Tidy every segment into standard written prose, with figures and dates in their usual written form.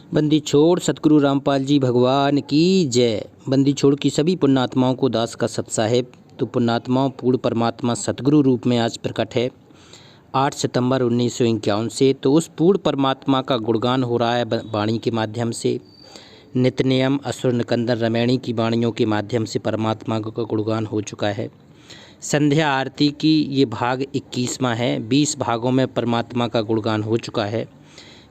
बंदी छोड़ सतगुरु रामपाल जी भगवान की जय। बंदी छोड़ की सभी पुण्यात्माओं को दास का सत साहेब। तो पुण्यात्माओं, पूर्ण परमात्मा सतगुरु रूप में आज प्रकट है 8 सितंबर 1951 से। तो उस पूर्ण परमात्मा का गुणगान हो रहा है वाणी के माध्यम से। नित्यनियम असुर निकंदन रमैणी की वाणियों के माध्यम से परमात्मा का गुणगान हो चुका है। संध्या आरती की ये भाग 21वां है। 20 भागों में परमात्मा का गुणगान हो चुका है।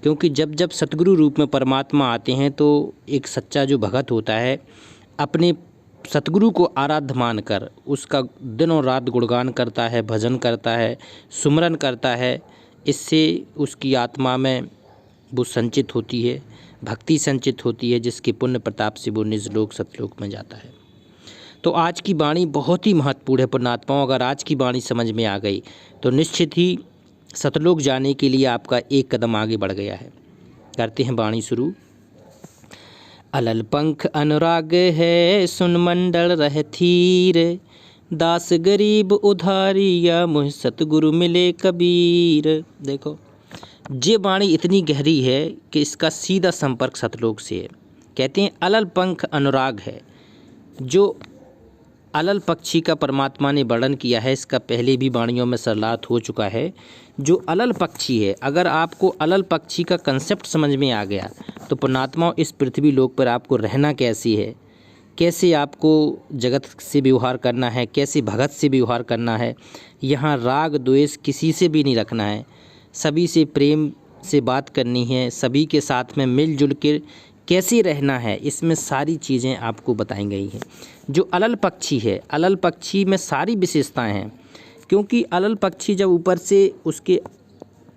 क्योंकि जब जब सतगुरु रूप में परमात्मा आते हैं तो एक सच्चा जो भगत होता है अपने सतगुरु को आराध्य मानकर उसका दिन और रात गुणगान करता है, भजन करता है, सुमरन करता है। इससे उसकी आत्मा में वो संचित होती है, भक्ति संचित होती है, जिसके पुण्य प्रताप से वो निज लोक सतलोक में जाता है। तो आज की वाणी बहुत ही महत्वपूर्ण है पुण्यात्माओं। अगर आज की वाणी समझ में आ गई तो निश्चित ही सतलोक जाने के लिए आपका एक कदम आगे बढ़ गया है। करते हैं वाणी शुरू। अलल पंख अनुराग है सुन मंडल रह थीर, दास गरीब उधारिया मुझ सतगुरु मिले कबीर। देखो, ये वाणी इतनी गहरी है कि इसका सीधा संपर्क सतलोक से है। कहते हैं अलल पंख अनुराग है। जो अलल पक्षी का परमात्मा ने वर्णन किया है, इसका पहले भी वाणियों में सरलात हो चुका है। जो अलल पक्षी है, अगर आपको अलल पक्षी का कंसेप्ट समझ में आ गया तो पुण्यात्माओं, इस पृथ्वी लोक पर आपको रहना कैसी है, कैसे आपको जगत से व्यवहार करना है, कैसे भगत से व्यवहार करना है। यहाँ राग द्वेष किसी से भी नहीं रखना है, सभी से प्रेम से बात करनी है, सभी के साथ में मिलजुल कर कैसे रहना है, इसमें सारी चीज़ें आपको बताई गई हैं। जो अलल पक्षी है, अलल पक्षी में सारी विशेषताएं हैं। क्योंकि अलल पक्षी जब ऊपर से उसके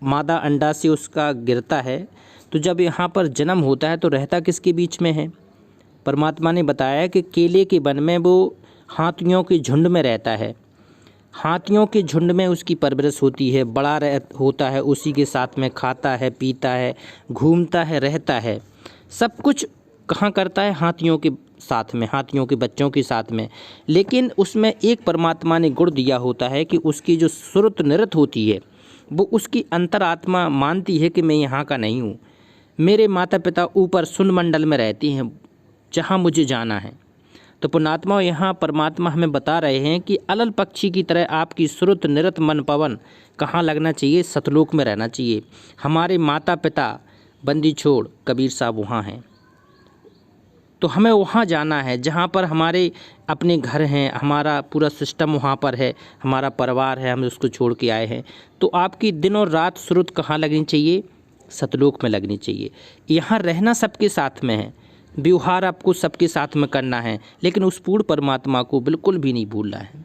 मादा अंडा से उसका गिरता है तो जब यहाँ पर जन्म होता है तो रहता किसके बीच में है। परमात्मा ने बताया कि केले के वन में वो हाथियों के झुंड में रहता है। हाथियों के झुंड में उसकी परवरिश होती है, बड़ा होता है, उसी के साथ में खाता है, पीता है, घूमता है, रहता है। सब कुछ कहाँ करता है? हाथियों के साथ में, हाथियों के बच्चों के साथ में। लेकिन उसमें एक परमात्मा ने गुण दिया होता है कि उसकी जो सुरत निरत होती है वो उसकी अंतरात्मा मानती है कि मैं यहाँ का नहीं हूँ, मेरे माता पिता ऊपर सुन मंडल में रहती हैं जहाँ मुझे जाना है। तो पुण्यात्मा, यहाँ परमात्मा हमें बता रहे हैं कि अलल पक्षी की तरह आपकी सुरत निरत मन पवन कहाँ लगना चाहिए? सतलोक में रहना चाहिए। हमारे माता पिता बंदी छोड़ कबीर साहब वहाँ हैं, तो हमें वहाँ जाना है जहाँ पर हमारे अपने घर हैं, हमारा पूरा सिस्टम वहाँ पर है, हमारा परिवार है, हम उसको छोड़ के आए हैं। तो आपकी दिन और रात सुरत कहाँ लगनी चाहिए? सतलोक में लगनी चाहिए। यहाँ रहना सबके साथ में है, व्यवहार आपको सबके साथ में करना है, लेकिन उस पूर्ण परमात्मा को बिल्कुल भी नहीं भूलना है।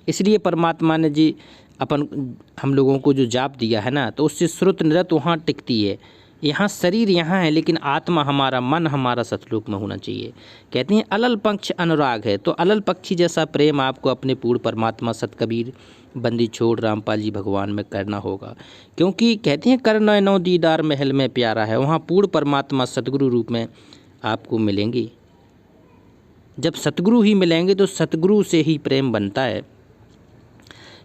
इसलिए परमात्मा ने जी हम लोगों को जो जाप दिया है ना, तो उससे सुरत निरत वहाँ टिकती है। यहाँ शरीर यहाँ है लेकिन आत्मा हमारा, मन हमारा सतलोक में होना चाहिए। कहते हैं अलल पंख अनुराग है, तो अलल पक्षी जैसा प्रेम आपको अपने पूर्ण परमात्मा सत कबीर बंदी छोड़ रामपाल जी भगवान में करना होगा। क्योंकि कहते हैं कर नैनो दीदार महल में प्यारा है। वहाँ पूर्ण परमात्मा सतगुरु रूप में आपको मिलेंगे। जब सतगुरु ही मिलेंगे तो सतगुरु से ही प्रेम बनता है।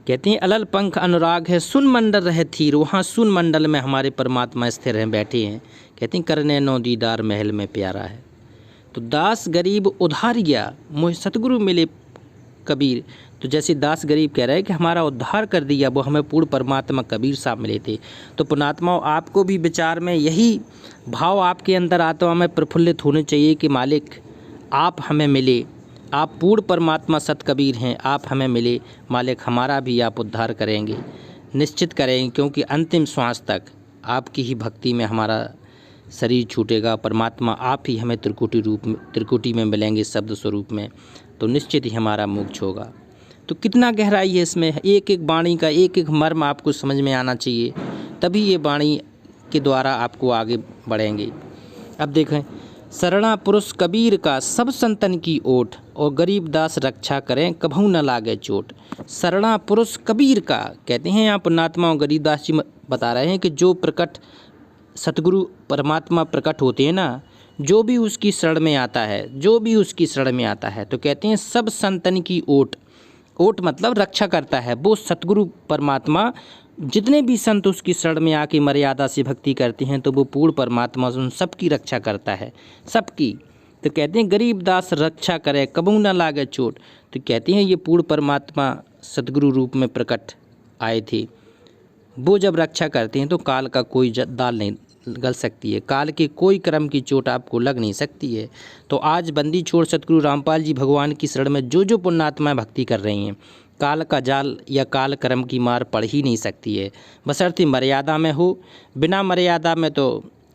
कहते हैं अलल पंख अनुराग है सुन मंडल रहे थीर। वहाँ सुन मंडल में हमारे परमात्मा स्थिर हैं, बैठे हैं। कहते हैं करने नौ दीदार महल में प्यारा है। तो दास गरीब उधारिया मुझे सतगुरु मिले कबीर। तो जैसे दास गरीब कह रहे हैं कि हमारा उद्धार कर दिया, वो हमें पूर्ण परमात्मा कबीर साहब मिले थे। तो पुण्यात्माओं, आपको भी विचार में यही भाव आपके अंदर आत्मा में प्रफुल्लित होने चाहिए कि मालिक आप हमें मिले, आप पूर्ण परमात्मा सत कबीर हैं, आप हमें मिले मालिक, हमारा भी आप उद्धार करेंगे, निश्चित करेंगे। क्योंकि अंतिम श्वास तक आपकी ही भक्ति में हमारा शरीर छूटेगा। परमात्मा आप ही हमें त्रिकुटी में मिलेंगे शब्द स्वरूप में, तो निश्चित ही हमारा मोक्ष होगा। तो कितना गहराई है इसमें, एक एक वाणी का एक एक मर्म आपको समझ में आना चाहिए, तभी ये वाणी के द्वारा आपको आगे बढ़ेंगे। अब देखें, शरणा पुरुष कबीर का सब संतन की ओट, और गरीब दास रक्षा करें कभू न लागे चोट। शरणा पुरुष कबीर का, कहते हैं यहाँ पुण्यात्मा गरीब दास जी बता रहे हैं कि जो प्रकट सतगुरु परमात्मा प्रकट होते हैं ना, जो भी उसकी शरण में आता है, जो भी उसकी शरण में आता है, तो कहते हैं सब संतन की ओट। ओट मतलब रक्षा करता है। वो सतगुरु परमात्मा जितने भी संत उसकी शरण में आके मर्यादा से भक्ति करते हैं तो वो पूर्ण परमात्मा उन सबकी रक्षा करता है, सबकी। तो कहते हैं गरीब दास रक्षा करे कबू न लागे चोट। तो कहते हैं ये पूर्ण परमात्मा सतगुरु रूप में प्रकट आए थे। वो जब रक्षा करते हैं तो काल का कोई दाल नहीं गल सकती है, काल के कोई कर्म की चोट आपको लग नहीं सकती है। तो आज बंदी छोड़ सतगुरु रामपाल जी भगवान की शरण में जो जो पुण्यात्माएं भक्ति कर रही हैं, काल का जाल या काल कर्म की मार पड़ ही नहीं सकती है, बशर्ते मर्यादा में हो। बिना मर्यादा में तो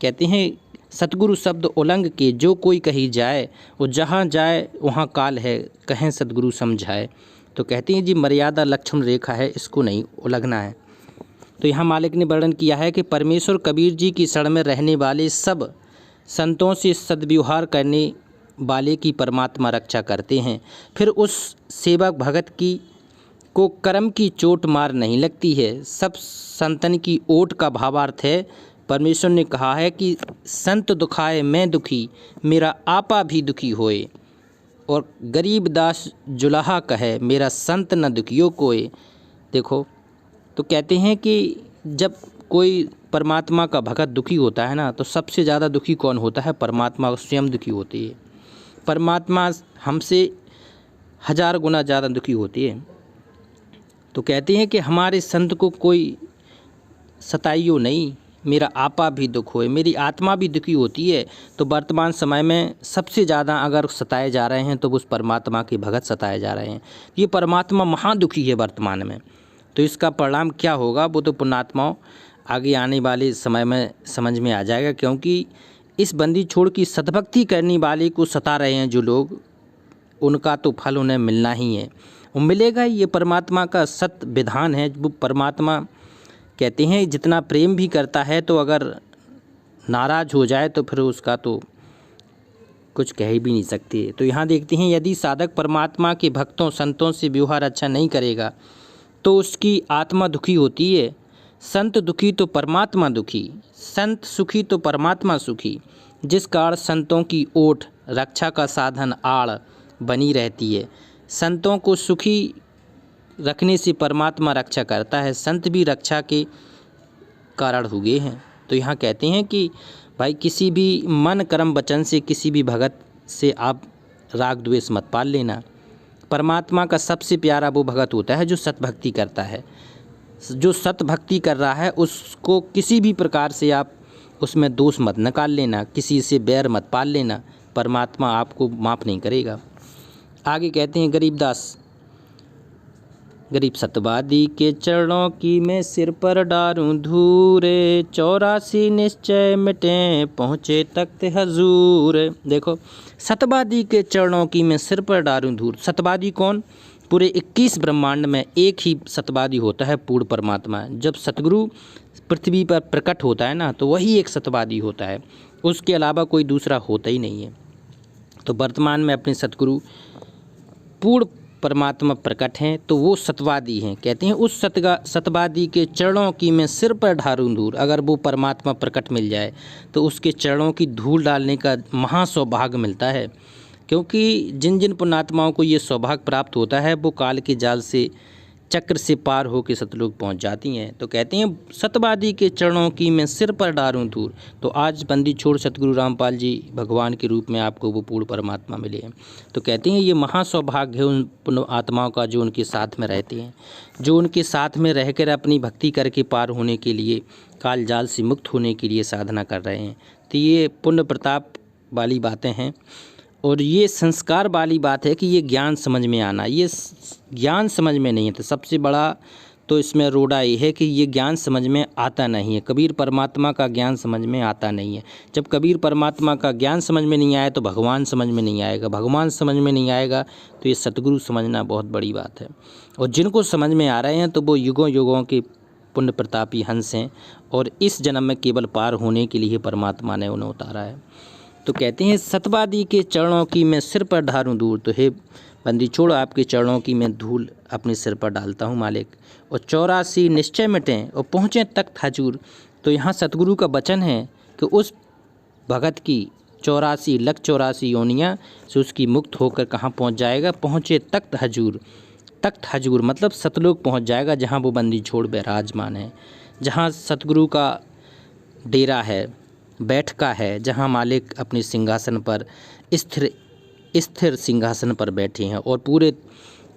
कहते हैं सतगुरु शब्द उलंघ के जो कोई कहीं जाए, वो जहाँ जाए वहाँ काल है कहें सतगुरु समझाए। तो कहते हैं जी मर्यादा लक्ष्मण रेखा है, इसको नहीं उलंघना है। तो यहाँ मालिक ने वर्णन किया है कि परमेश्वर कबीर जी की शरण में रहने वाले सब संतों से सद्व्यवहार करने वाले की परमात्मा रक्षा करते हैं। फिर उस सेवक भगत की को कर्म की चोट मार नहीं लगती है। सब संतन की ओट का भावार्थ है। परमेश्वर ने कहा है कि संत दुखाए मैं दुखी, मेरा आपा भी दुखी होए। और गरीब दास जुलाहा कहे, मेरा संत न दुखियो कोय। देखो, तो कहते हैं कि जब कोई परमात्मा का भगत दुखी होता है ना, तो सबसे ज़्यादा दुखी कौन होता है? परमात्मा स्वयं दुखी होती है। परमात्मा हमसे 1000 गुना ज़्यादा दुखी होती है। तो कहते हैं कि हमारे संत को कोई सताइयो नहीं, मेरा आपा भी दुख होए, मेरी आत्मा भी दुखी होती है। तो वर्तमान समय में सबसे ज़्यादा अगर सताए जा रहे हैं तो उस परमात्मा के भगत सताए जा रहे हैं। ये परमात्मा महादुखी है वर्तमान में। तो इसका परिणाम क्या होगा वो तो पुण्यात्माओं आगे आने वाले समय में समझ में आ जाएगा, क्योंकि इस बंदी छोड़ की सतभक्ति करने वाले को सता रहे हैं जो लोग, उनका तो फल उन्हें मिलना ही है, वो मिलेगा ही। ये परमात्मा का सत्य विधान है। वो परमात्मा कहते हैं जितना प्रेम भी करता है तो अगर नाराज़ हो जाए तो फिर उसका तो कुछ कह ही भी नहीं सकते। तो यहाँ देखते हैं यदि साधक परमात्मा के भक्तों संतों से व्यवहार अच्छा नहीं करेगा तो उसकी आत्मा दुखी होती है। संत दुखी तो परमात्मा दुखी, संत सुखी तो परमात्मा सुखी। जिस कारण संतों की ओट रक्षा का साधन आड़ बनी रहती है। संतों को सुखी रखने से परमात्मा रक्षा करता है, संत भी रक्षा के कारण हुए हैं। तो यहाँ कहते हैं कि भाई किसी भी मन कर्म वचन से किसी भी भगत से आप राग द्वेष मत पाल लेना। परमात्मा का सबसे प्यारा वो भगत होता है जो सतभक्ति करता है। जो सतभक्ति कर रहा है उसको किसी भी प्रकार से आप उसमें दोष मत निकाल लेना, किसी से बैर मत पाल लेना, परमात्मा आपको माफ़ नहीं करेगा। आगे कहते हैं गरीब सतवादी के चरणों की मैं सिर पर डारूं धूरे, 84 निश्चय मिटे पहुँचे तख्त हजूर। देखो, सतवादी के चरणों की मैं सिर पर डारूं धूर। सतवादी कौन? पूरे 21 ब्रह्मांड में एक ही सतवादी होता है, पूर्ण परमात्मा। जब सतगुरु पृथ्वी पर प्रकट होता है ना, तो वही एक सतवादी होता है, उसके अलावा कोई दूसरा होता ही नहीं है। तो वर्तमान में अपने सतगुरु पूर्ण परमात्मा प्रकट हैं, तो वो सतवादी हैं। कहते हैं उस सतवादी के चरणों की मैं सिर पर ढारूं धूल। अगर वो परमात्मा प्रकट मिल जाए तो उसके चरणों की धूल डालने का महासौभाग्य मिलता है, क्योंकि जिन जिन पुण्यात्माओं को ये सौभाग्य प्राप्त होता है वो काल के जाल से चक्र से पार होकर सतलोक पहुंच जाती हैं। तो कहते हैं सतवादी के चरणों की मैं सिर पर डारूं धूल। तो आज बंदी छोड़ सतगुरु रामपाल जी भगवान के रूप में आपको वो पूर्ण परमात्मा मिले हैं। तो कहते हैं ये महासौभाग्य है उन पुण्य आत्माओं का जो उनके साथ में रहते हैं, जो उनके साथ में रहकर अपनी भक्ति करके पार होने के लिए, काल जाल से मुक्त होने के लिए साधना कर रहे हैं। तो ये पुण्य प्रताप वाली बातें हैं और ये संस्कार वाली बात है कि ये ज्ञान समझ में आना। ये ज्ञान समझ में नहीं है तो सबसे बड़ा तो इसमें रोड़ा ये है कि ये ज्ञान समझ में आता नहीं है। कबीर परमात्मा का ज्ञान समझ में आता नहीं है। जब कबीर परमात्मा का ज्ञान समझ में नहीं आया तो भगवान समझ में नहीं आएगा, भगवान समझ में नहीं आएगा तो ये सतगुरु समझना बहुत बड़ी बात है। और जिनको समझ में आ रहे हैं तो वो युगों युगों के पुण्य प्रतापी हंस हैं और इस जन्म में केवल पार होने के लिए परमात्मा ने उन्हें उतारा है। तो कहते हैं सतवादी के चरणों की मैं सिर पर ढारूं धूल। तो हे बंदी छोड़, आपके चरणों की मैं धूल अपने सिर पर डालता हूँ मालिक। और 84 निश्चय मिटें और पहुँचें तख्त हजूर। तो यहाँ सतगुरु का वचन है कि उस भगत की 84 योनियाँ से उसकी मुक्त होकर कहाँ पहुँच जाएगा? पहुँचे तख्त हजूर। तख्त हजूर मतलब सतलोक पहुंच जाएगा, जहां वो बंदी छोड़ विराजमान है, जहां सतगुरु का डेरा है, बैठका है, जहां मालिक अपने सिंहासन पर स्थिर सिंहासन पर बैठे हैं और पूरे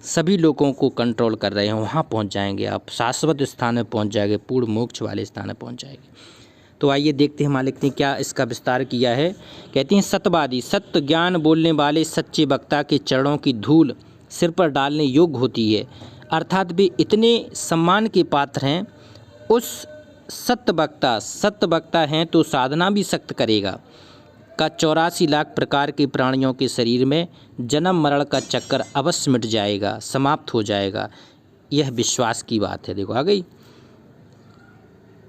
सभी लोगों को कंट्रोल कर रहे हैं, वहाँ पहुँच जाएंगे आप, शाश्वत स्थान में पहुँच जाएंगे, पूर्ण मोक्ष वाले स्थान में पहुँच जाएंगे। तो आइए देखते हैं मालिक ने क्या इसका विस्तार किया है। कहते हैं सत्यवादी, सत्य ज्ञान बोलने वाले सच्चे वक्ता के चरणों की धूल सिर पर डालने योग्य होती है, अर्थात वे इतने सम्मान के पात्र हैं। उस सत्य वक्ता हैं तो साधना भी सख्त करेगा का 84 लाख प्रकार के प्राणियों के शरीर में जन्म मरण का चक्कर अवश्य मिट जाएगा, समाप्त हो जाएगा। यह विश्वास की बात है। देखो आ गई,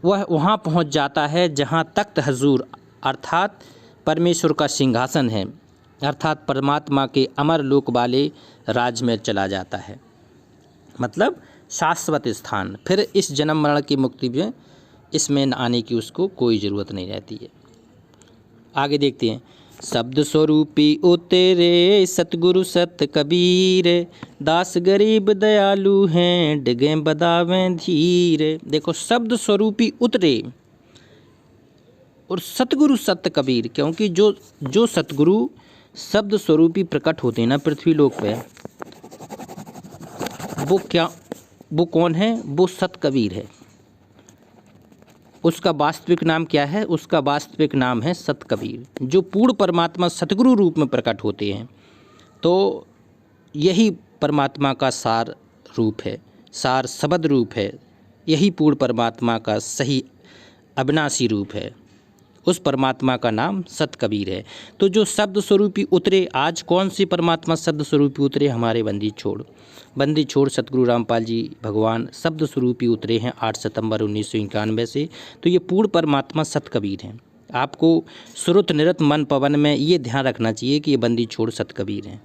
वह वहाँ पहुँच जाता है जहाँ तख्त हजूर अर्थात परमेश्वर का सिंहासन है, अर्थात परमात्मा के अमर लोक वाले राज में चला जाता है, मतलब शाश्वत स्थान। फिर इस जन्म मरण की मुक्ति में इसमें आने की उसको कोई ज़रूरत नहीं रहती है। आगे देखते हैं, शब्द स्वरूपी ओ तेरे सतगुरु सत कबीर, दास गरीब दयालु हैं डिगे बदावें धीर। देखो शब्द स्वरूपी उतरे और सतगुरु सत कबीर, क्योंकि जो सतगुरु शब्द स्वरूपी प्रकट होते हैं ना पृथ्वी लोक पे, वो कौन है? वो सत कबीर है। उसका वास्तविक नाम क्या है? उसका वास्तविक नाम है सत कबीर, जो पूर्ण परमात्मा सतगुरु रूप में प्रकट होते हैं। तो यही परमात्मा का सार रूप है, सार शब्द रूप है, यही पूर्ण परमात्मा का सही अविनाशी रूप है। उस परमात्मा का नाम सत कबीर है। तो जो शब्द स्वरूपी उतरे, आज कौन सी परमात्मा शब्द स्वरूपी उतरे? हमारे बंदी छोड़ सतगुरु रामपाल जी भगवान शब्द स्वरूपी उतरे हैं 8 सितंबर 1991 से। तो ये पूर्ण परमात्मा सत कबीर हैं। आपको श्रुत निरत मन पवन में ये ध्यान रखना चाहिए कि ये बंदी छोड़ सत कबीर हैं,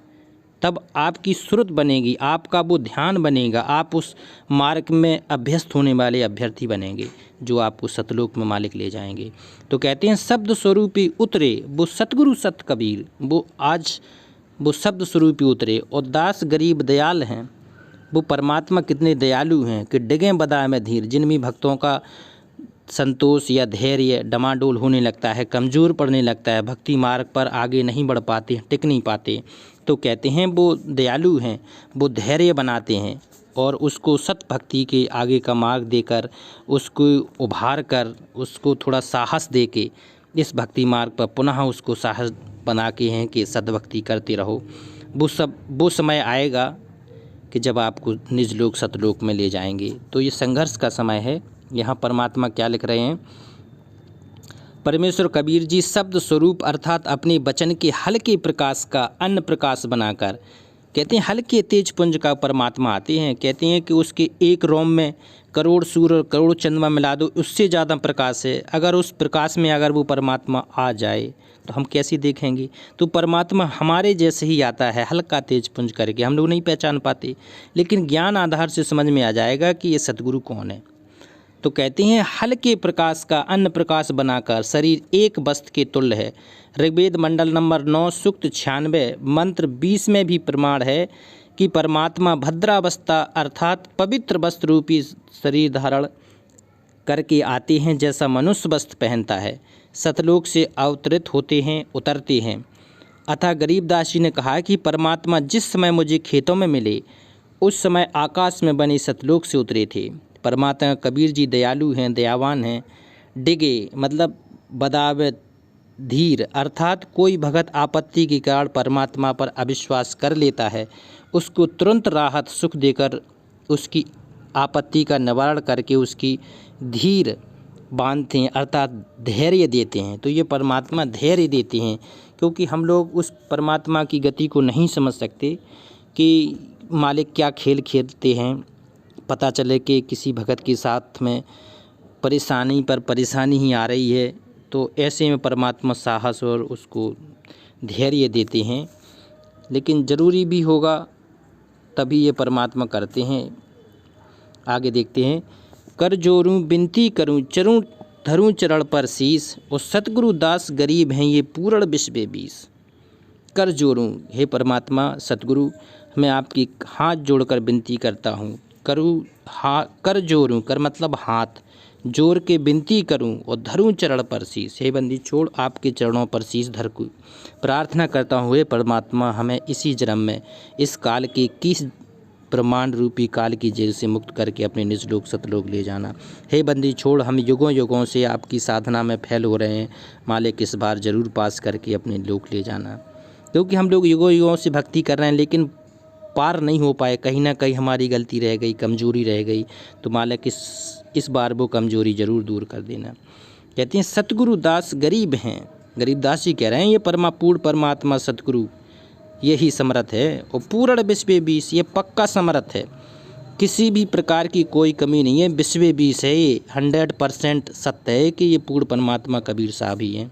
तब आपकी श्रुत बनेगी, आपका वो ध्यान बनेगा, आप उस मार्ग में अभ्यस्त होने वाले अभ्यर्थी बनेंगे, जो आपको सतलोक में मालिक ले जाएंगे। तो कहते हैं शब्द स्वरूपी उतरे वो सतगुरु सत कबीर, वो शब्द स्वरूपी उतरे। और दास गरीब दयाल हैं, वो परमात्मा कितने दयालु हैं कि डिगे बदाए में धीर, जिनमें भक्तों का संतोष या धैर्य डमाडोल होने लगता है, कमज़ोर पड़ने लगता है, भक्ति मार्ग पर आगे नहीं बढ़ पाते, टिक नहीं पाते, तो कहते हैं वो दयालु हैं, वो धैर्य बनाते हैं और उसको सत भक्ति के आगे का मार्ग देकर, उसको उभार कर, उसको थोड़ा साहस दे के इस भक्ति मार्ग पर पुनः उसको साहस बना के हैं कि सद्भक्ति करते रहो। वो समय आएगा कि जब आपको निज लोक सतलोक में ले जाएंगे। तो ये संघर्ष का समय है। यहाँ परमात्मा क्या लिख रहे हैं? परमेश्वर कबीर जी शब्द स्वरूप अर्थात अपने वचन के हल्के प्रकाश का अन्य प्रकाश बनाकर, कहते हैं हल्के तेज पुंज का परमात्मा आते हैं। कहते हैं कि उसके एक रोम में करोड़ सूर्य करोड़ चंद्रमा मिला दो, उससे ज़्यादा प्रकाश है। अगर उस प्रकाश में अगर वो परमात्मा आ जाए तो हम कैसे देखेंगे? तो परमात्मा हमारे जैसे ही आता है, हल्का तेज पुंज करके, हम लोग नहीं पहचान पाते, लेकिन ज्ञान आधार से समझ में आ जाएगा कि ये सतगुरु कौन है। तो कहते हैं हल्के प्रकाश का अन्य प्रकाश बनाकर शरीर एक वस्त्र के तुल्य है। ऋग्वेद मंडल नंबर 9 सूक्त 96 मंत्र 20 में भी प्रमाण है कि परमात्मा भद्रावस्था अर्थात पवित्र वस्त्र रूपी शरीर धारण करके आते हैं, जैसा मनुष्य वस्त्र पहनता है, सतलोक से अवतरित होते हैं, उतरते हैं। अतः गरीबदास जी ने कहा कि परमात्मा जिस समय मुझे खेतों में मिले उस समय आकाश में बने सतलोक से उतरे थे। परमात्मा कबीर जी दयालु हैं, दयावान हैं। डिगे मतलब बदावे धीर अर्थात कोई भगत आपत्ति के कारण परमात्मा पर अविश्वास कर लेता है, उसको तुरंत राहत सुख देकर उसकी आपत्ति का निवारण करके उसकी धीर बांधते हैं, अर्थात धैर्य देते हैं। तो ये परमात्मा धैर्य देते हैं, क्योंकि हम लोग उस परमात्मा की गति को नहीं समझ सकते कि मालिक क्या खेल खेलते हैं। पता चले कि किसी भगत के साथ में परेशानी पर परेशानी ही आ रही है, तो ऐसे में परमात्मा साहस और उसको धैर्य देते हैं। लेकिन ज़रूरी भी होगा तभी ये परमात्मा करते हैं। आगे देखते हैं, कर जोरूं विनती करूं चरूं धरूं चरण पर शीस, और सतगुरु दास गरीब हैं ये पूर्ण विश्व बीस। कर जोरूं, हे परमात्मा सतगुरु, मैं आपकी हाथ जोड़कर विनती करता हूँ, कर जोड़ूँ, कर मतलब हाथ जोड़ के विनती करूं और धरूं चरण पर शीस। हे बंदी छोड़ आपके चरणों पर शीस धर को प्रार्थना करता हूँ, हे परमात्मा हमें इसी जन्म में इस काल के 21 ब्रह्मांड रूपी काल की जेल से मुक्त करके अपने निज लोक सतलोक ले जाना। हे बंदी छोड़ हम युगों युगों से आपकी साधना में फैल हो रहे हैं, मालिक इस बार ज़रूर पास करके अपने लोक ले जाना। क्योंकि हम लोग युगों युगों से भक्ति कर रहे हैं लेकिन पार नहीं हो पाए, कहीं ना कहीं हमारी गलती रह गई, कमजोरी रह गई, तो मालिक इस बार वो कमजोरी ज़रूर दूर कर देना। कहते हैं सतगुरु दास गरीब हैं, गरीबदास जी कह रहे हैं ये पूर्ण परमात्मा सतगुरु यही समर्थ है और पूर्ण विश्व बीस ये पक्का समर्थ है, किसी भी प्रकार की कोई कमी नहीं है, विश्व बीस है, ये 100% सत्य है कि ये पूर्ण परमात्मा कबीर साहब ही हैं।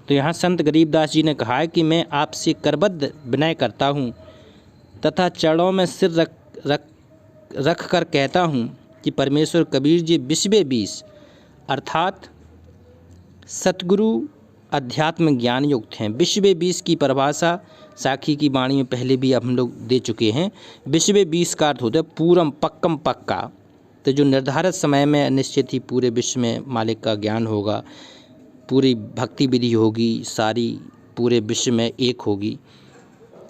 तो यहाँ संत गरीबदास जी ने कहा है कि मैं आपसे करबद्ध विनय करता हूँ तथा चरणों में सिर रख कर कहता हूँ कि परमेश्वर कबीर जी विश्व बीस अर्थात सतगुरु अध्यात्म ज्ञान युक्त हैं। विश्व बीस की परिभाषा साखी की वाणी में पहले भी हम लोग दे चुके हैं। विश्व बीस का अर्थ होता है पूरम पक्कम पक्का, तो जो निर्धारित समय में निश्चित ही पूरे विश्व में मालिक का ज्ञान होगा, पूरी भक्ति विधि होगी, सारी पूरे विश्व में एक होगी।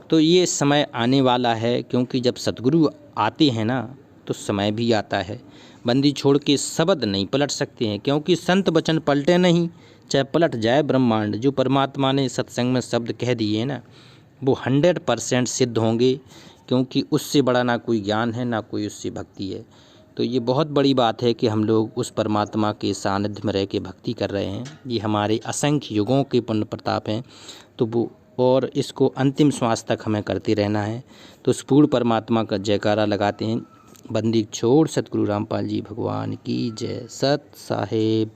तो ये समय आने वाला है, क्योंकि जब सतगुरु आते हैं ना तो समय भी आता है। बंदी छोड़ के शब्द नहीं पलट सकते हैं, क्योंकि संत वचन पलटे नहीं, चाहे पलट जाए ब्रह्मांड। जो परमात्मा ने सत्संग में शब्द कह दिए ना वो 100% सिद्ध होंगे, क्योंकि उससे बड़ा ना कोई ज्ञान है ना कोई उससे भक्ति है। तो ये बहुत बड़ी बात है कि हम लोग उस परमात्मा के सानिध्य में रह के भक्ति कर रहे हैं। ये हमारे असंख्य युगों के पुण्य प्रताप हैं, तो वो और इसको अंतिम श्वास तक हमें करते रहना है। तो उस पूर्ण परमात्मा का जयकारा लगाते हैं। बंदी छोड़ सतगुरु रामपाल जी भगवान की जय। सत साहेब।